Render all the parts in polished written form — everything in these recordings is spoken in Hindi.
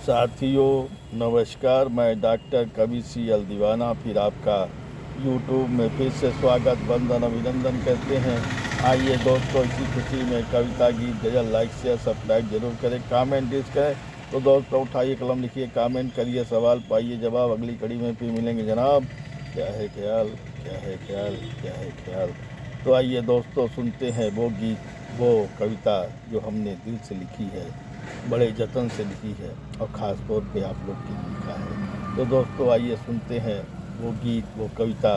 साथियों नमस्कार, मैं डॉक्टर कवि सी.एल. दीवाना फिर आपका यूट्यूब में फिर से स्वागत वंदन अभिनंदन करते हैं। आइए दोस्तों, इसी खुशी में कविता गीत गज़ल लाइक शेयर सब्सक्राइब जरूर करें, कमेंट डिस करें। तो दोस्तों उठाइए कलम, लिखिए, कमेंट करिए, सवाल पाइए जवाब अगली कड़ी में फिर मिलेंगे जनाब। क्या है ख्याल, क्या है ख्याल, क्या है ख्याल। तो आइए दोस्तों सुनते हैं वो गीत, वो कविता जो हमने दिल से लिखी है, बड़े जतन से लिखी है और ख़ास तौर पे आप लोग के लिए लिखा है। तो दोस्तों आइए सुनते हैं वो गीत, वो कविता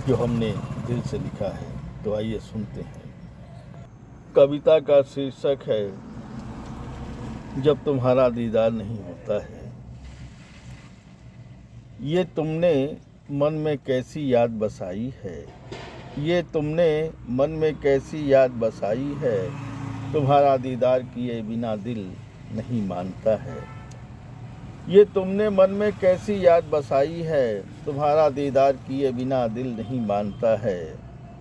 जो हमने दिल से लिखा है। तो आइए सुनते हैं। कविता का शीर्षक है जब तुम्हारा दीदार नहीं होता है। ये तुमने मन में कैसी याद बसाई है, ये तुमने मन में कैसी याद बसाई है, तुम्हारा दीदार किए बिना दिल नहीं मानता है। ये तुमने मन में कैसी याद बसाई है, तुम्हारा दीदार किए बिना दिल नहीं मानता है,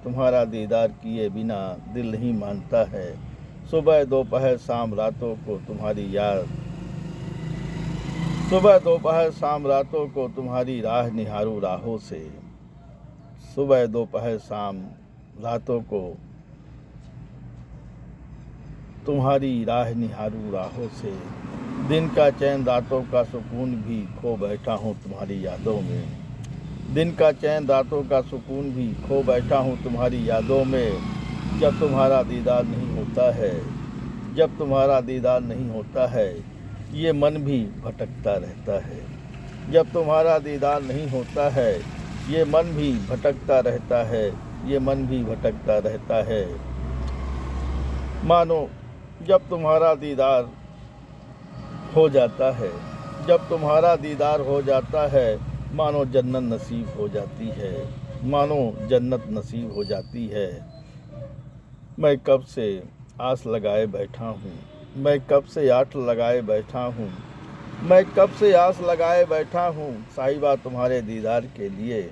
तुम्हारा दीदार किए बिना दिल नहीं मानता है। सुबह दोपहर शाम रातों को तुम्हारी याद, सुबह दोपहर शाम रातों को तुम्हारी राह निहारूं राहों से, सुबह दोपहर शाम रातों को तुम्हारी राह निहारूं राहों से। दिन का चैन रातों का सुकून भी खो बैठा हूँ तुम्हारी यादों में, दिन का चैन रातों का सुकून भी खो बैठा हूँ तुम्हारी यादों में। जब तुम्हारा दीदार नहीं होता है, जब तुम्हारा दीदार नहीं होता है, ये मन भी भटकता रहता है। जब तुम्हारा दीदार नहीं होता है, ये मन भी भटकता रहता है, ये मन भी भटकता रहता है। मानो जब तुम्हारा दीदार हो जाता है, जब तुम्हारा दीदार हो जाता है, मानो जन्नत नसीब हो जाती है, मानो जन्नत नसीब हो जाती है। मैं कब से आस लगाए बैठा हूँ, मैं कब से आस लगाए बैठा हूँ, मैं कब से आस लगाए बैठा हूँ साहिबा तुम्हारे दीदार के लिए।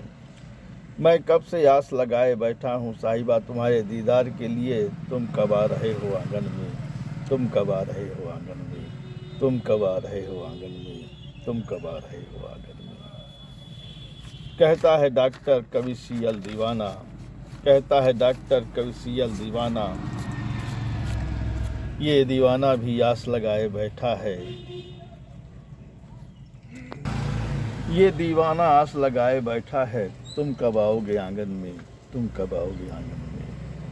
मैं कब से आस लगाए बैठा हूँ साहिबा तुम्हारे दीदार के लिए। तुम कब आ रहे हो आंगन में, तुम कब आ रहे हो आंगन में, तुम कब आ रहे हो आंगन में, तुम कब आ रहे हो आंगन में। कहता है डॉक्टर कवि सी.एल. दीवाना, कहता है डॉक्टर कवि सी.एल. दीवाना, ये दीवाना भी आस लगाए बैठा है, ये दीवाना आस लगाए बैठा है। तुम कब आओगे आंगन में, तुम कब आओगे आंगन में,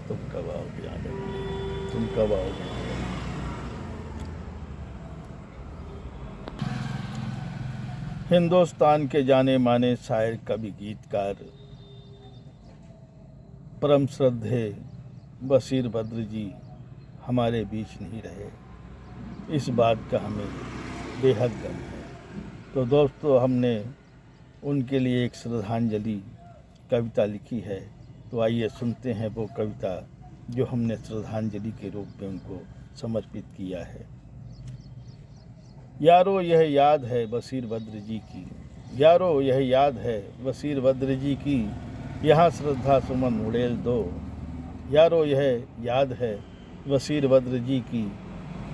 तुम कब आओगे आंगन में, तुम कब आओगे आंगन में। हिंदुस्तान के जाने माने शायर, कवि, गीतकार, परम श्रद्धेय बशीर बद्र जी हमारे बीच नहीं रहे, इस बात का हमें बेहद गम है। तो दोस्तों हमने उनके लिए एक श्रद्धांजलि कविता लिखी है। तो आइए सुनते हैं वो कविता जो हमने श्रद्धांजलि के रूप में उनको समर्पित किया है। यारो यह याद है बशीर बद्र जी की, यारो यह याद है बशीर बद्र जी की, यहाँ श्रद्धा सुमन उड़ेल दो। यारो यह याद है बशीर बद्र जी की,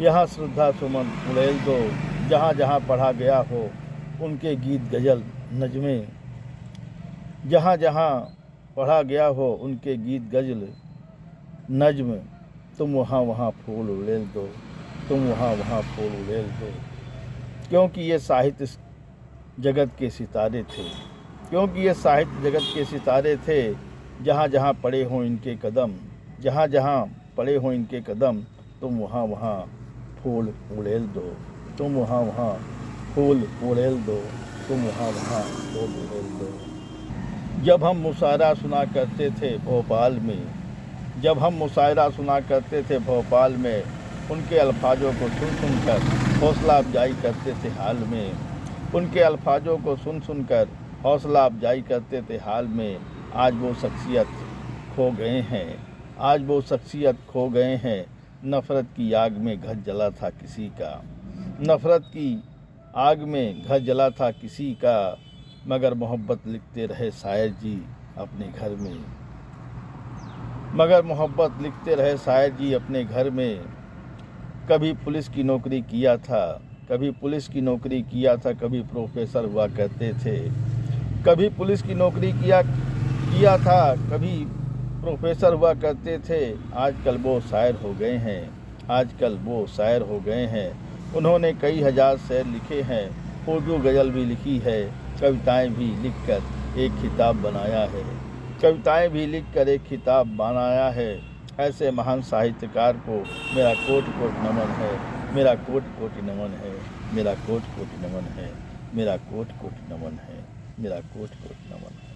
यहाँ श्रद्धा सुमन उड़ेल दो। जहाँ जहाँ पढ़ा गया हो उनके गीत गज़ल नज़में, जहाँ जहाँ पढ़ा गया हो उनके गीत गज़ल नज़्म, तुम वहाँ वहाँ फूल उड़ेल दो, तुम वहाँ वहाँ फूल उड़ेल दो। क्योंकि ये साहित्य जगत के सितारे थे, क्योंकि ये साहित्य जगत के सितारे थे। जहाँ जहाँ पड़े हों इनके कदम, जहाँ जहाँ पड़े हों इनके कदम, तुम वहाँ वहाँ फूल उड़ेल दो, तुम वहाँ वहाँ फूल उड़ेल दो, तुम वहाँ वहाँ फूल उड़ेल दो। जब हम मुशायरा सुना करते थे भोपाल में, जब हम मुशायरा सुना करते थे भोपाल में, उनके अल्फाजों को सुन सुनकर हौसला अफजाई करते थे हाल में, उनके अल्फाजों को सुन सुनकर हौसला अफजाई करते थे हाल में। आज वो शख्सियत खो गए हैं, आज वो शख्सियत खो गए हैं। नफ़रत की आग में घर जला था किसी का, नफ़रत की आग में घर जला था किसी का, मगर मोहब्बत लिखते रहे शायर जी अपने घर में, मगर मोहब्बत लिखते रहे शायर जी अपने घर में। कभी पुलिस की नौकरी किया था, कभी पुलिस की नौकरी किया था, कभी प्रोफेसर हुआ करते थे। कभी पुलिस की नौकरी किया था, कभी प्रोफेसर हुआ करते थे। आजकल वो शायर हो गए हैं, आजकल वो शायर हो गए हैं। उन्होंने कई हज़ार शेर लिखे हैं, उर्दू गज़ल भी लिखी है, कविताएं भी लिखकर एक किताब बनाया है, कविताएं भी लिखकर एक किताब बनाया है। ऐसे महान साहित्यकार को मेरा कोटि कोटि नमन है, मेरा कोटि कोटि नमन है, मेरा कोटि कोटि नमन है, मेरा कोटि कोटि नमन है, मेरा कोटि कोटि नमन है।